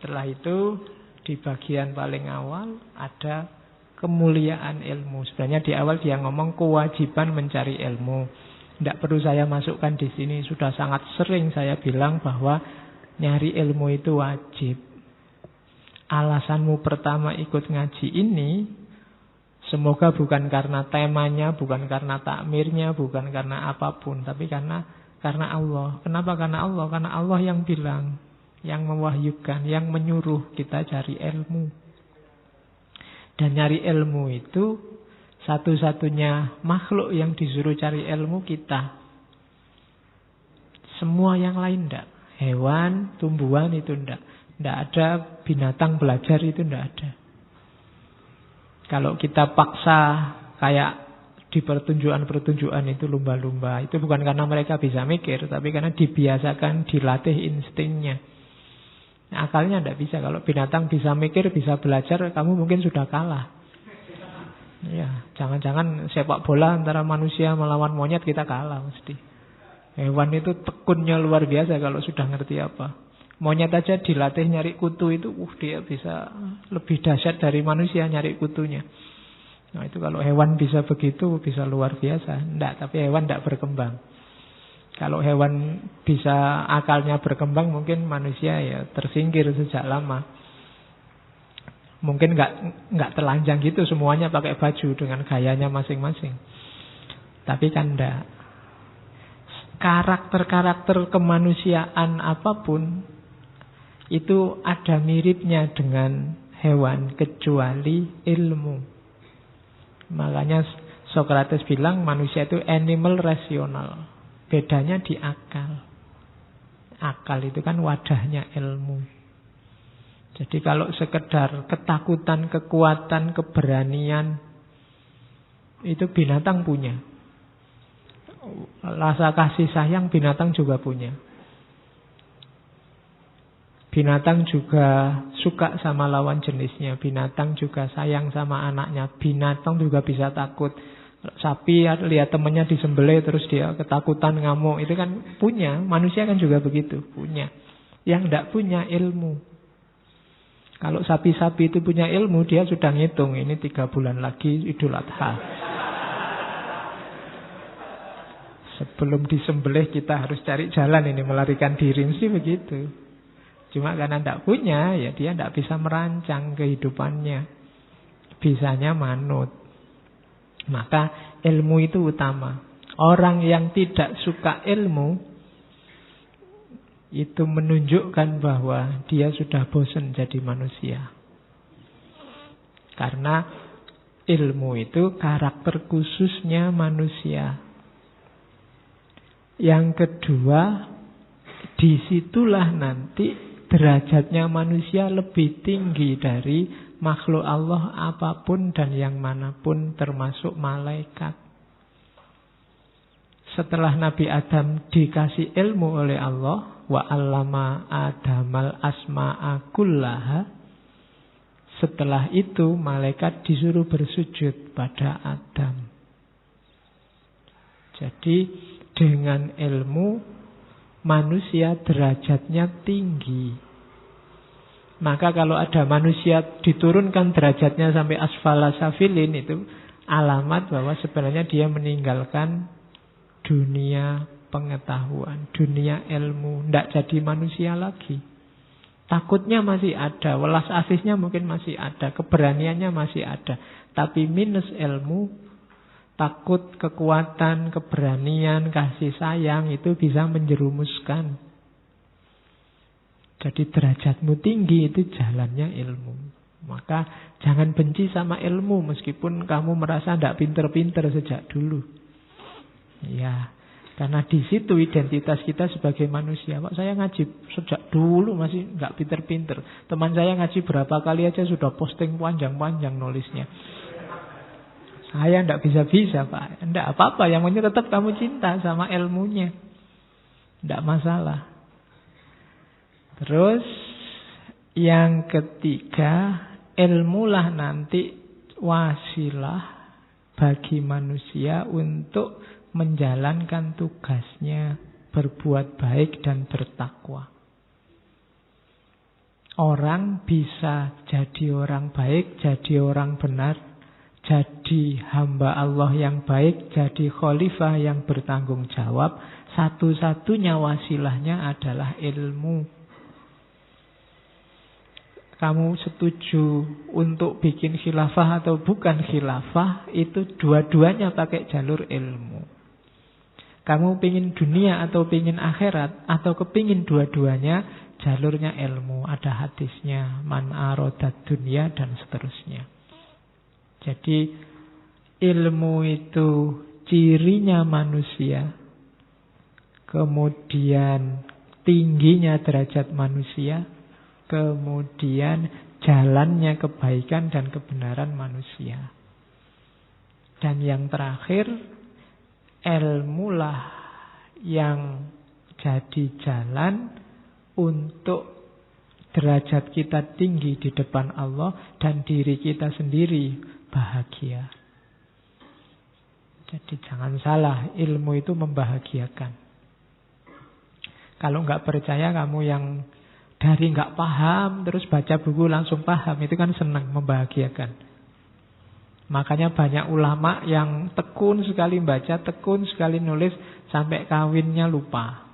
Setelah itu di bagian paling awal ada kemuliaan ilmu. Sebenarnya di awal dia ngomong kewajiban mencari ilmu. Tidak perlu saya masukkan di sini. Sudah sangat sering saya bilang bahwa nyari ilmu itu wajib. Alasanmu pertama ikut ngaji ini, semoga bukan karena temanya, bukan karena takmirnya, bukan karena apapun, tapi karena Allah. Kenapa karena Allah? Karena Allah yang bilang, yang mewahyukan, yang menyuruh kita cari ilmu. Dan nyari ilmu itu satu-satunya makhluk yang disuruh cari ilmu kita. Semua yang lain enggak. Hewan, tumbuhan itu enggak. Tidak ada binatang belajar, itu tidak ada. Kalau kita paksa kayak di pertunjukan-pertunjukan itu lumba-lumba, itu bukan karena mereka bisa mikir, tapi karena dibiasakan, dilatih instingnya. Nah, akalnya tidak bisa. Kalau binatang bisa mikir, bisa belajar, kamu mungkin sudah kalah. Ya, jangan-jangan sepak bola antara manusia melawan monyet kita kalah mesti. Hewan itu tekunnya luar biasa kalau sudah ngerti apa. Monyet aja dilatih nyari kutu itu, dia bisa lebih dahsyat dari manusia nyari kutunya. Nah itu kalau hewan bisa begitu, bisa luar biasa. Enggak, tapi hewan tidak berkembang. Kalau hewan bisa akalnya berkembang, mungkin manusia ya tersingkir sejak lama. Mungkin enggak telanjang gitu, semuanya pakai baju dengan gayanya masing-masing. Tapi kan enggak. Karakter-karakter kemanusiaan apapun itu ada miripnya dengan hewan kecuali ilmu. Makanya Socrates bilang manusia itu animal rasional. Bedanya di akal. Akal itu kan wadahnya ilmu. Jadi kalau sekedar ketakutan, kekuatan, keberanian, itu binatang punya. Rasa kasih sayang binatang juga punya. Binatang juga suka sama lawan jenisnya. Binatang juga sayang sama anaknya. Binatang juga bisa takut. Sapi lihat temannya disembelih terus dia ketakutan ngamuk. Itu kan punya. Manusia kan juga begitu. Punya. Yang tidak punya ilmu. Kalau sapi-sapi itu punya ilmu, dia sudah ngitung. Ini 3 bulan lagi Idul Adha. Sebelum disembelih kita harus cari jalan ini melarikan diri. Mesti begitu. Cuma karena tidak punya, ya dia tidak bisa merancang kehidupannya. Bisanya manut. Maka ilmu itu utama. Orang yang tidak suka ilmu, itu menunjukkan bahwa dia sudah bosan jadi manusia. Karena ilmu itu karakter khususnya manusia. Yang kedua, disitulah nanti derajatnya manusia lebih tinggi dari makhluk Allah apapun dan yang manapun termasuk malaikat. Setelah Nabi Adam dikasih ilmu oleh Allah, wa 'allama Adamal asma'a kullaha, setelah itu malaikat disuruh bersujud pada Adam. Jadi dengan ilmu manusia derajatnya tinggi. Maka kalau ada manusia diturunkan derajatnya sampai asfala safilin, itu alamat bahwa sebenarnya dia meninggalkan dunia pengetahuan, dunia ilmu, tidak jadi manusia lagi. Takutnya masih ada, welas asihnya mungkin masih ada, keberaniannya masih ada, tapi minus ilmu, takut, kekuatan, keberanian, kasih sayang itu bisa menjerumuskan. Jadi derajatmu tinggi itu jalannya ilmu. Maka jangan benci sama ilmu meskipun kamu merasa tidak pinter-pinter sejak dulu. Ya, karena di situ identitas kita sebagai manusia. Pak, saya ngaji sejak dulu masih nggak pinter-pinter. Teman saya ngaji berapa kali aja sudah posting panjang-panjang nulisnya. Saya tidak bisa-bisa, Pak. Tidak apa-apa, yang penting tetap kamu cinta sama ilmunya. Tidak masalah. Terus yang ketiga, ilmulah nanti wasilah bagi manusia untuk menjalankan tugasnya berbuat baik dan bertakwa. Orang bisa jadi orang baik, jadi orang benar, jadi hamba Allah yang baik, jadi khalifah yang bertanggung jawab. Satu-satunya wasilahnya adalah ilmu. Kamu setuju untuk bikin khilafah atau bukan khilafah, itu dua-duanya pakai jalur ilmu. Kamu pingin dunia atau pingin akhirat, atau kepingin dua-duanya, jalurnya ilmu. Ada hadisnya, man arodat dunia, dan seterusnya. Jadi ilmu itu cirinya manusia, kemudian tingginya derajat manusia, kemudian jalannya kebaikan dan kebenaran manusia. Dan yang terakhir, ilmulah yang jadi jalan untuk derajat kita tinggi di depan Allah dan diri kita sendiri bahagia. Jadi jangan salah, ilmu itu membahagiakan. Kalau nggak percaya, kamu yang dari nggak paham terus baca buku langsung paham, itu kan senang, membahagiakan. Makanya banyak ulama yang tekun sekali baca, tekun sekali nulis, sampai kawinnya lupa.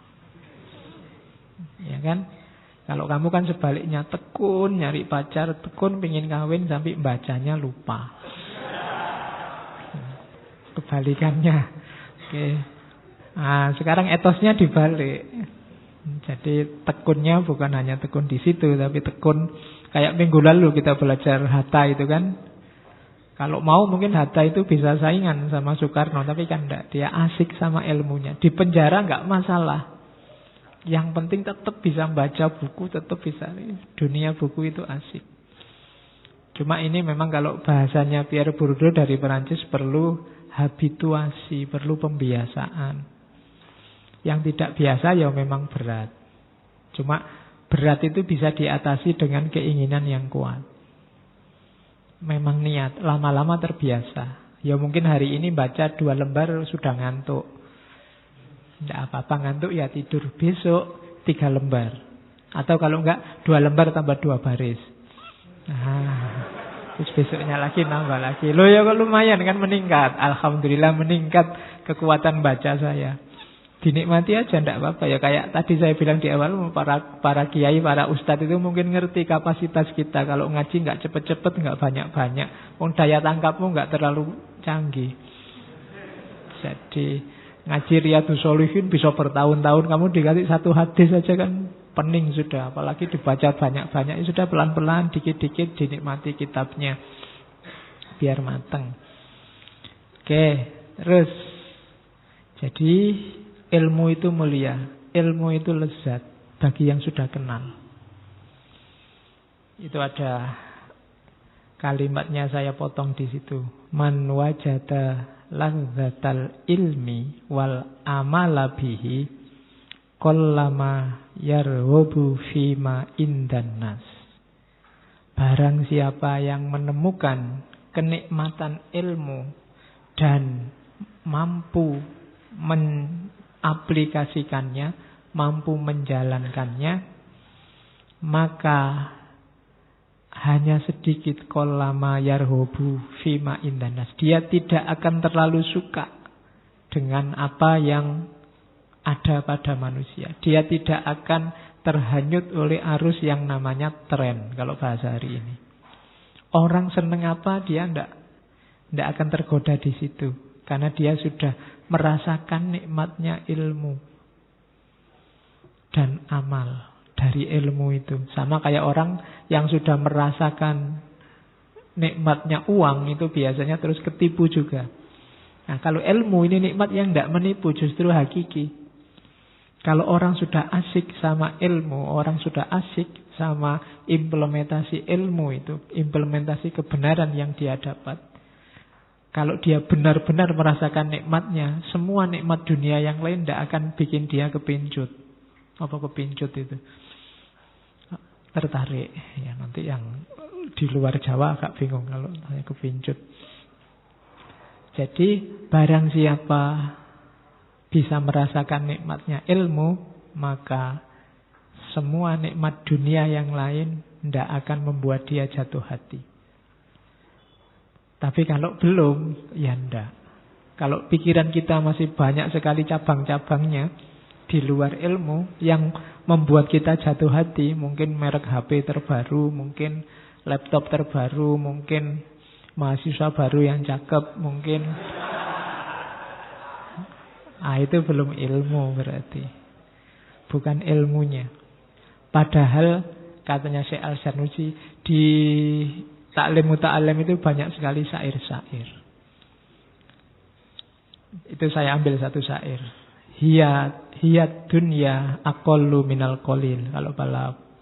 Ya kan? Kalau kamu kan sebaliknya, tekun nyari pacar, tekun pingin kawin, sampai bacanya lupa. Kebalikannya. Oke. Nah, sekarang etosnya dibalik. Jadi tekunnya bukan hanya tekun di situ, tapi tekun kayak minggu lalu kita belajar Hatta itu kan. Kalau mau mungkin Hatta itu bisa saingan sama Soekarno, tapi kan enggak. Dia asik sama ilmunya. Di penjara enggak masalah. Yang penting tetap bisa baca buku, tetap bisa. Dunia buku itu asik. Cuma ini memang kalau bahasanya Pierre Bourdieu dari Perancis, perlu habituasi, perlu pembiasaan. Yang tidak biasa ya memang berat. Cuma berat itu bisa diatasi dengan keinginan yang kuat. Memang niat, lama-lama terbiasa. Ya mungkin hari ini baca 2 lembar sudah ngantuk. Tidak apa-apa ngantuk ya tidur. Besok 3 lembar. Atau kalau enggak 2 lembar tambah 2 baris. Terus besoknya lagi nambah lagi. Loh ya kok lumayan kan, meningkat. Alhamdulillah meningkat kekuatan baca saya. Dinikmati aja, tidak apa-apa. Ya kayak tadi saya bilang di awal, para kiai, para ustadz itu mungkin ngerti kapasitas kita. Kalau ngaji nggak cepet-cepet, nggak banyak-banyak. Daya tangkapmu nggak terlalu canggih. Jadi ngaji Riyadhus Shalihin bisa bertahun-tahun. Kamu dikasih 1 hadis aja kan pening sudah. Apalagi dibaca banyak-banyak, ya sudah pelan-pelan, dikit-dikit dinikmati kitabnya. Biar mateng. Oke, terus. Jadi ilmu itu mulia, ilmu itu lezat bagi yang sudah kenal. Itu ada kalimatnya, saya potong di situ. Man wajada lazzatal ilmi wal amala bihi qallama yarghabu fima indan nas. Barang siapa yang menemukan kenikmatan ilmu dan mampu aplikasikannya, mampu menjalankannya, maka hanya sedikit qallama yarhobu fima indanas. Dia tidak akan terlalu suka dengan apa yang ada pada manusia. Dia tidak akan terhanyut oleh arus yang namanya tren, kalau bahasa hari ini. Orang seneng apa, dia tidak akan tergoda di situ. Karena dia sudah merasakan nikmatnya ilmu dan amal dari ilmu itu. Sama kayak orang yang sudah merasakan nikmatnya uang, itu biasanya terus ketipu juga. Nah, kalau ilmu ini nikmat yang tidak menipu, justru hakiki. Kalau orang sudah asik sama ilmu, orang sudah asik sama implementasi ilmu itu, implementasi kebenaran yang dia dapat. Kalau dia benar-benar merasakan nikmatnya, semua nikmat dunia yang lain tidak akan bikin dia kepincut. Apa kepincut itu? Tertarik. Ya, nanti yang di luar Jawa agak bingung kalau saya kepincut. Jadi barang siapa bisa merasakan nikmatnya ilmu, maka semua nikmat dunia yang lain tidak akan membuat dia jatuh hati. Tapi kalau belum, ya ndak. Kalau pikiran kita masih banyak sekali cabang-cabangnya di luar ilmu yang membuat kita jatuh hati, mungkin merek HP terbaru, mungkin laptop terbaru, mungkin mahasiswa baru yang cakep, mungkin itu belum ilmu berarti. Bukan ilmunya. Padahal katanya Syekh Al-Zarnuji di Ta'lim Muta'alim itu banyak sekali syair-syair. Itu saya ambil satu syair. Hiyat dunya aqallu minal qalil. Kalau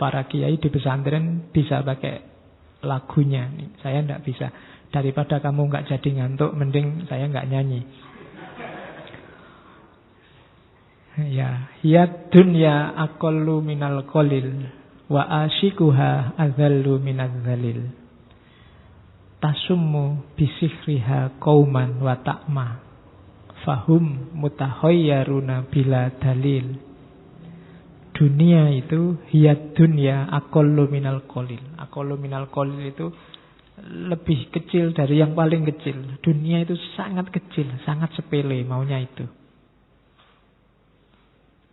para kiai di pesantren bisa pakai lagunya. Saya tidak bisa. Daripada kamu nggak jadi ngantuk, mending saya nggak nyanyi. Ya, hiyat dunya aqallu minal qalil wa asyikuha adzallu minadz dzalil. Tasummu bisihriha qauman wa ta'ma fahum mutahayyaruna bila dalil. Dunia itu hiyad dunya aqallu minal qalil. Aqallu minal qalil itu lebih kecil dari yang paling kecil. Dunia itu sangat kecil, sangat sepele maunya itu.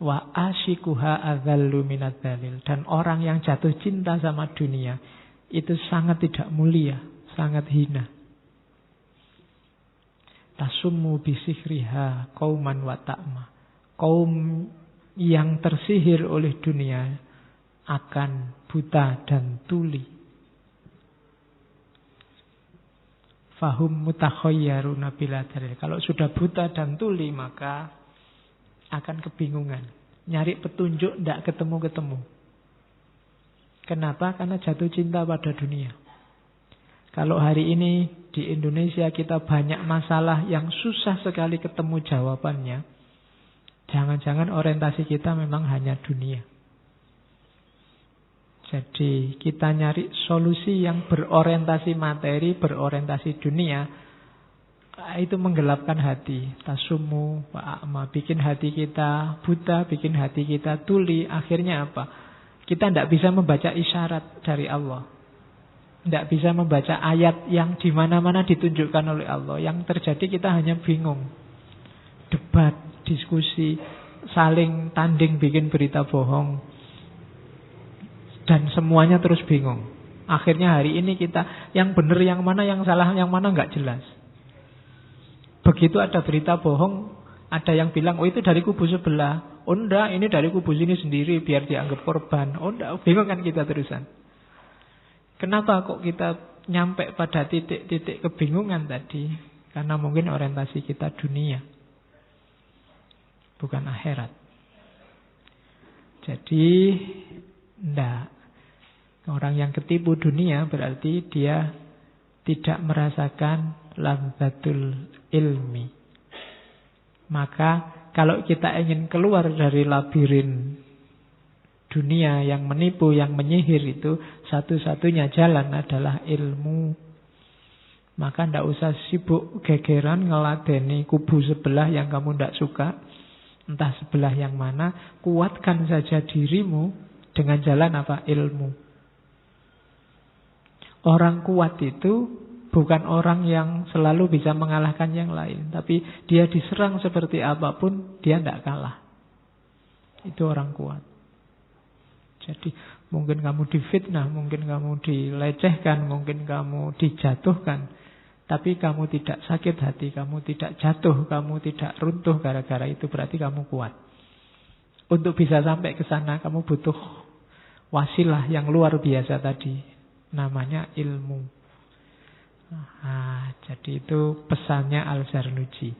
Wa asyikuha adzallu minadz dzalil. Dan orang yang jatuh cinta sama dunia itu sangat tidak mulia, sangat hina. Tasummu bisihriha qauman wa ta'ma. Kaum yang tersihir oleh dunia akan buta dan tuli. Fahum mutakhayyaruna bila dalil. Kalau sudah buta dan tuli maka akan kebingungan. Nyari petunjuk tidak ketemu-ketemu. Kenapa? Karena jatuh cinta pada dunia. Kalau hari ini di Indonesia kita banyak masalah yang susah sekali ketemu jawabannya, jangan-jangan orientasi kita memang hanya dunia. Jadi kita nyari solusi yang berorientasi materi, berorientasi dunia, itu menggelapkan hati. Tasumu wa'ama, bikin hati kita buta, bikin hati kita tuli. Akhirnya apa? Kita tidak bisa membaca isyarat dari Allah. Tidak bisa membaca ayat yang di mana-mana ditunjukkan oleh Allah. Yang terjadi kita hanya bingung. Debat, diskusi, saling tanding bikin berita bohong. Dan semuanya terus bingung. Akhirnya hari ini kita yang benar yang mana, yang salah yang mana nggak jelas. Begitu ada berita bohong, ada yang bilang, oh itu dari kubu sebelah. Oh enggak, ini dari kubu sini sendiri biar dianggap korban. Oh enggak, bingung kan kita terusan. Kenapa kok kita nyampe pada titik-titik kebingungan tadi? Karena mungkin orientasi kita dunia, bukan akhirat. Jadi, enggak. Orang yang ketipu dunia berarti dia tidak merasakan lazzatul ilmi. Maka kalau kita ingin keluar dari labirin dunia yang menipu, yang menyihir itu, satu-satunya jalan adalah ilmu. Maka tidak usah sibuk gegeran ngeladeni kubu sebelah yang kamu tidak suka. Entah sebelah yang mana. Kuatkan saja dirimu dengan jalan apa? Ilmu. Orang kuat itu bukan orang yang selalu bisa mengalahkan yang lain. Tapi dia diserang seperti apapun, dia tidak kalah. Itu orang kuat. Jadi mungkin kamu difitnah, mungkin kamu dilecehkan, mungkin kamu dijatuhkan. Tapi kamu tidak sakit hati, kamu tidak jatuh, kamu tidak runtuh gara-gara itu, berarti kamu kuat. Untuk bisa sampai ke sana kamu butuh wasilah yang luar biasa tadi. Namanya ilmu. Jadi itu pesannya Al-Zarnuji.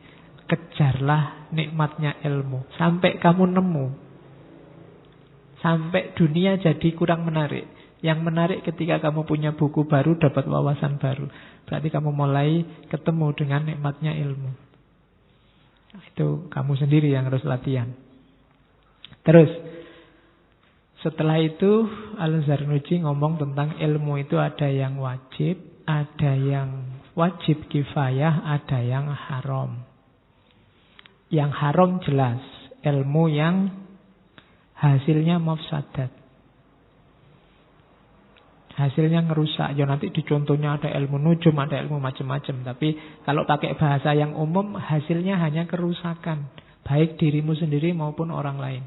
Kejarlah nikmatnya ilmu sampai kamu nemu. Sampai dunia jadi kurang menarik. Yang menarik ketika kamu punya buku baru, dapat wawasan baru. Berarti kamu mulai ketemu dengan nikmatnya ilmu. Itu kamu sendiri yang harus latihan. Terus, setelah itu Al-Zarnuji ngomong tentang ilmu itu ada yang wajib, ada yang wajib kifayah, ada yang haram. Yang haram jelas, ilmu yang hasilnya mafsadat. Hasilnya ngerusak. Ya nanti di contohnya ada ilmu nujum, ada ilmu macam-macam. Tapi kalau pakai bahasa yang umum, hasilnya hanya kerusakan. Baik dirimu sendiri maupun orang lain.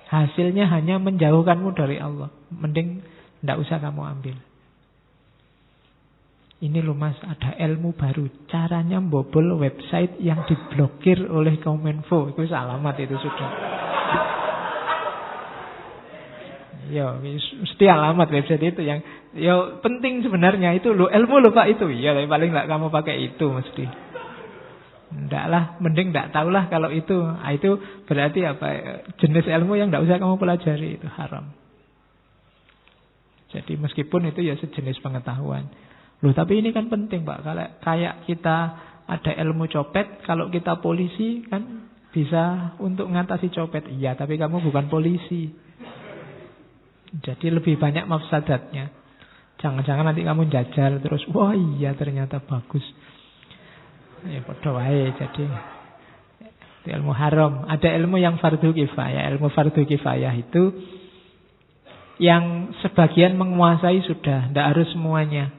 Hasilnya hanya menjauhkanmu dari Allah. Mending tidak usah kamu ambil. Ini loh mas, ada ilmu baru. Caranya membobol website yang diblokir oleh Kominfo. Itu alamat itu sudah. Ya, mesti alamat website itu yang ya penting sebenarnya itu lo ilmu lo Pak itu. Ya, tapi paling enggak kamu pakai itu mesti. Enggak lah, mending enggak tahulah kalau itu. Nah, itu berarti apa? Jenis ilmu yang enggak usah kamu pelajari itu haram. Jadi meskipun itu ya sejenis pengetahuan. Loh, tapi ini kan penting Pak. Kalau kayak kita ada ilmu copet, kalau kita polisi kan bisa untuk mengatasi copet. Iya, tapi kamu bukan polisi. Jadi lebih banyak mafsadatnya. Jangan-jangan nanti kamu jajal terus, wah iya ternyata bagus. Ya padha wae. Jadi itu ilmu haram. Ada ilmu yang fardu kifayah. Ilmu fardu kifayah itu yang sebagian menguasai sudah, tidak harus semuanya.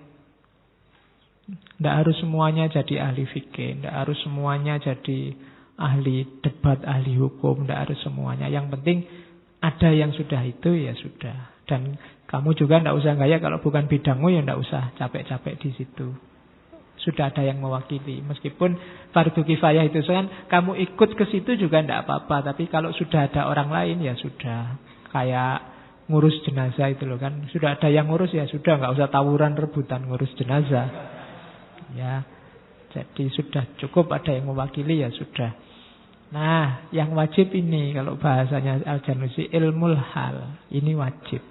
Tidak harus semuanya jadi ahli fikih, tidak harus semuanya jadi ahli debat, ahli hukum, tidak harus semuanya. Yang penting ada yang sudah itu ya sudah. Dan kamu juga tidak usah gaya kalau bukan bidangmu ya tidak usah capek-capek di situ. Sudah ada yang mewakili. Meskipun fardu kifayah itu kan kamu ikut ke situ juga tidak apa-apa. Tapi kalau sudah ada orang lain ya sudah. Kayak ngurus jenazah itu loh kan. Sudah ada yang ngurus ya sudah. Nggak usah tawuran rebutan ngurus jenazah. Ya, jadi sudah cukup ada yang mewakili ya sudah. Nah, yang wajib ini kalau bahasanya Al-Janusi ilmul hal. Ini wajib.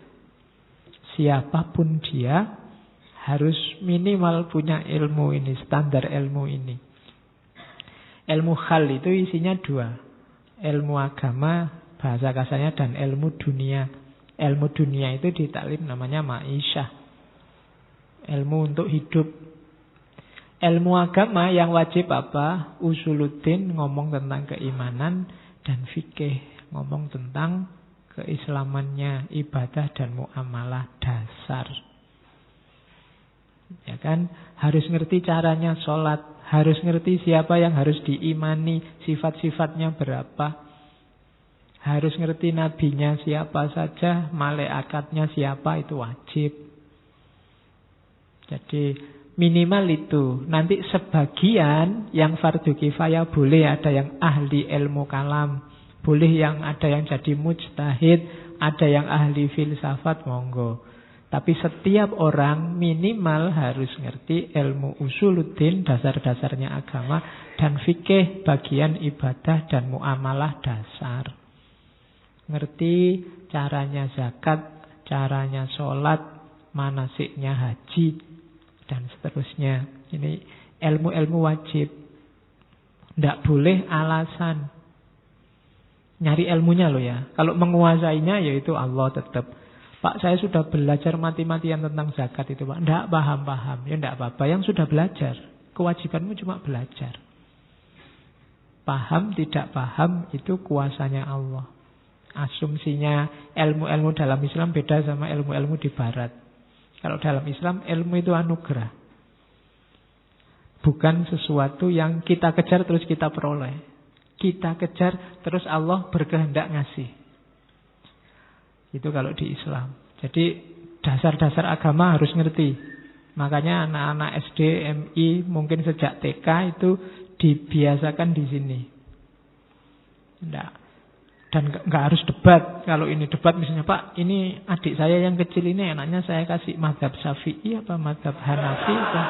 Siapapun dia harus minimal punya ilmu ini, standar ilmu ini. Ilmu hal itu isinya dua. Ilmu agama, bahasa kasarnya, dan ilmu dunia. Ilmu dunia itu di taklim namanya ma'isyah. Ilmu untuk hidup. Ilmu agama yang wajib apa? Usuluddin, ngomong tentang keimanan, dan fikih, ngomong tentang keislamannya, ibadah dan muamalah dasar. Ya kan? Harus ngerti caranya sholat, harus ngerti siapa yang harus diimani, sifat-sifatnya berapa. Harus ngerti nabinya siapa saja, malaikatnya siapa, itu wajib. Jadi minimal itu. Nanti sebagian yang fardu kifayah boleh ada yang ahli ilmu kalam, boleh yang ada yang jadi mujtahid, ada yang ahli filsafat, monggo. Tapi setiap orang minimal harus ngerti ilmu usuluddin, dasar-dasarnya agama, dan fikih, bagian ibadah dan muamalah dasar. Ngerti caranya zakat, caranya sholat, manasiknya haji, dan seterusnya. Ini ilmu-ilmu wajib. Tidak boleh alasan. Nyari ilmunya loh ya. Kalau menguasainya yaitu Allah tetap. Pak, saya sudah belajar mati-matian tentang zakat itu Pak. Tidak paham-paham. Ya tidak apa-apa. Yang sudah belajar. Kewajibanmu cuma belajar. Paham, tidak paham, itu kuasanya Allah. Asumsinya ilmu-ilmu dalam Islam beda sama ilmu-ilmu di Barat. Kalau dalam Islam, ilmu itu anugerah. Bukan sesuatu yang kita kejar terus kita peroleh. Kita kejar terus Allah berkehendak ngasih. Itu kalau di Islam. Jadi dasar-dasar agama harus ngerti. Makanya anak-anak SD, MI mungkin sejak TK itu dibiasakan di sini. Enggak. Dan nggak harus debat. Kalau ini debat misalnya, Pak, ini adik saya yang kecil ini enaknya saya kasih mazhab Syafi'i apa mazhab Hanafi apa?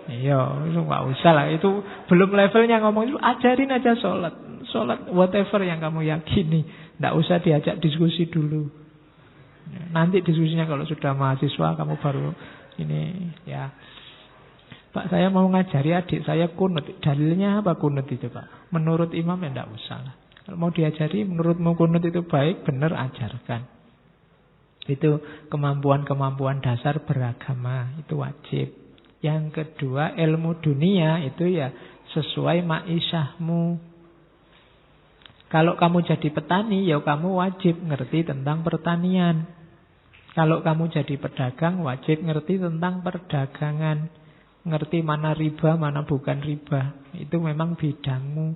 Iya, itu nggak usah lah. Itu belum levelnya ngomong itu. Ajarin aja sholat whatever yang kamu yakini. Nggak usah diajak diskusi dulu. Nanti diskusinya kalau sudah mahasiswa kamu baru ini ya. Pak, saya mau ngajari adik saya kunut. Dalilnya apa kunut itu Pak? Menurut imam ya tidak usah lah. Kalau mau diajari menurutmu kunut itu baik, benar, ajarkan. Itu kemampuan-kemampuan dasar beragama. Itu wajib. Yang kedua ilmu dunia itu ya sesuai ma'isyahmu. Kalau kamu jadi petani ya kamu wajib ngerti tentang pertanian. Kalau kamu jadi pedagang, wajib ngerti tentang perdagangan. Ngerti mana riba, mana bukan riba. Itu memang bidangmu.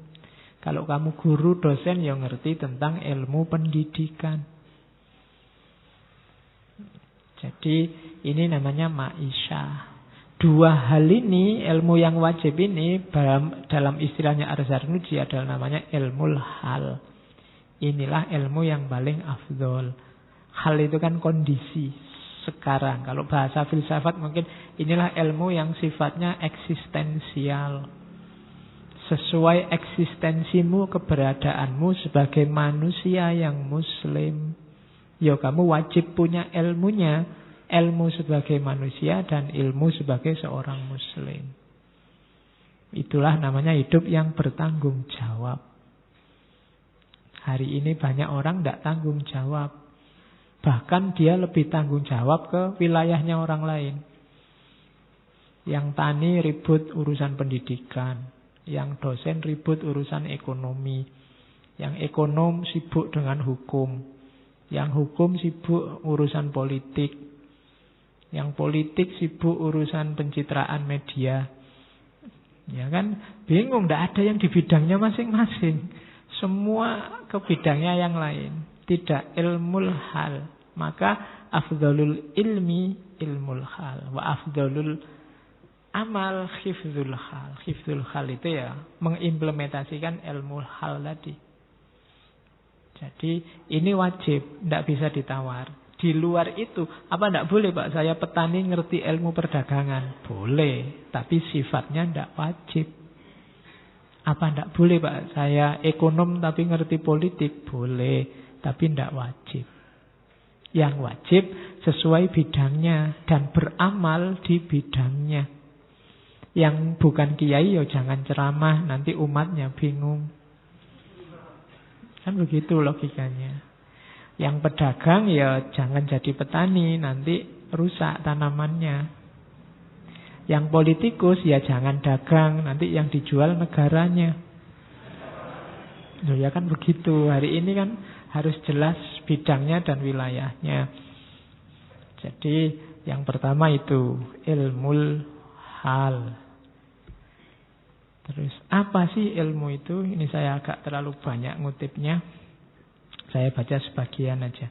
Kalau kamu guru, dosen, ya ngerti tentang ilmu pendidikan. Jadi ini namanya ma'isyah. Dua hal ini, ilmu yang wajib ini, dalam istilahnya Ar-Zarnuji adalah namanya ilmul hal. Inilah ilmu yang paling afdol. Hal itu kan kondisi sekarang. Kalau bahasa filsafat mungkin inilah ilmu yang sifatnya eksistensial. Sesuai eksistensimu, keberadaanmu sebagai manusia yang muslim. Ya kamu wajib punya ilmunya. Ilmu sebagai manusia dan ilmu sebagai seorang muslim. Itulah namanya hidup yang bertanggung jawab. Hari ini banyak orang tidak tanggung jawab. Bahkan dia lebih tanggung jawab ke wilayahnya orang lain. Yang tani ribut urusan pendidikan. Yang dosen ribut urusan ekonomi. Yang ekonom sibuk dengan hukum. Yang hukum sibuk urusan politik. Yang politik sibuk urusan pencitraan media. Ya kan? Bingung, tidak ada yang di bidangnya masing-masing. Semua ke bidangnya yang lain. Tidak ilmul hal. Maka afdalul ilmi ilmul hal. Wa afdalul amal hifdzul hal. Hifdzul hal itu ya mengimplementasikan ilmu hal tadi. Jadi ini wajib, tidak bisa ditawar. Di luar itu, apa tidak boleh Pak? Saya petani ngerti ilmu perdagangan. Boleh, tapi sifatnya tidak wajib. Apa tidak boleh Pak? Saya ekonom tapi ngerti politik. Boleh, tapi tidak wajib. Yang wajib sesuai bidangnya dan beramal di bidangnya. Yang bukan kiai ya jangan ceramah, nanti umatnya bingung. Kan begitu logikanya. Yang pedagang ya jangan jadi petani, nanti rusak tanamannya. Yang politikus ya jangan dagang, nanti yang dijual negaranya. Loh ya kan begitu. Hari ini kan harus jelas bidangnya dan wilayahnya. Jadi yang pertama itu ilmul hal. Terus apa sih ilmu itu? Ini saya agak terlalu banyak ngutipnya. Saya baca sebagian aja.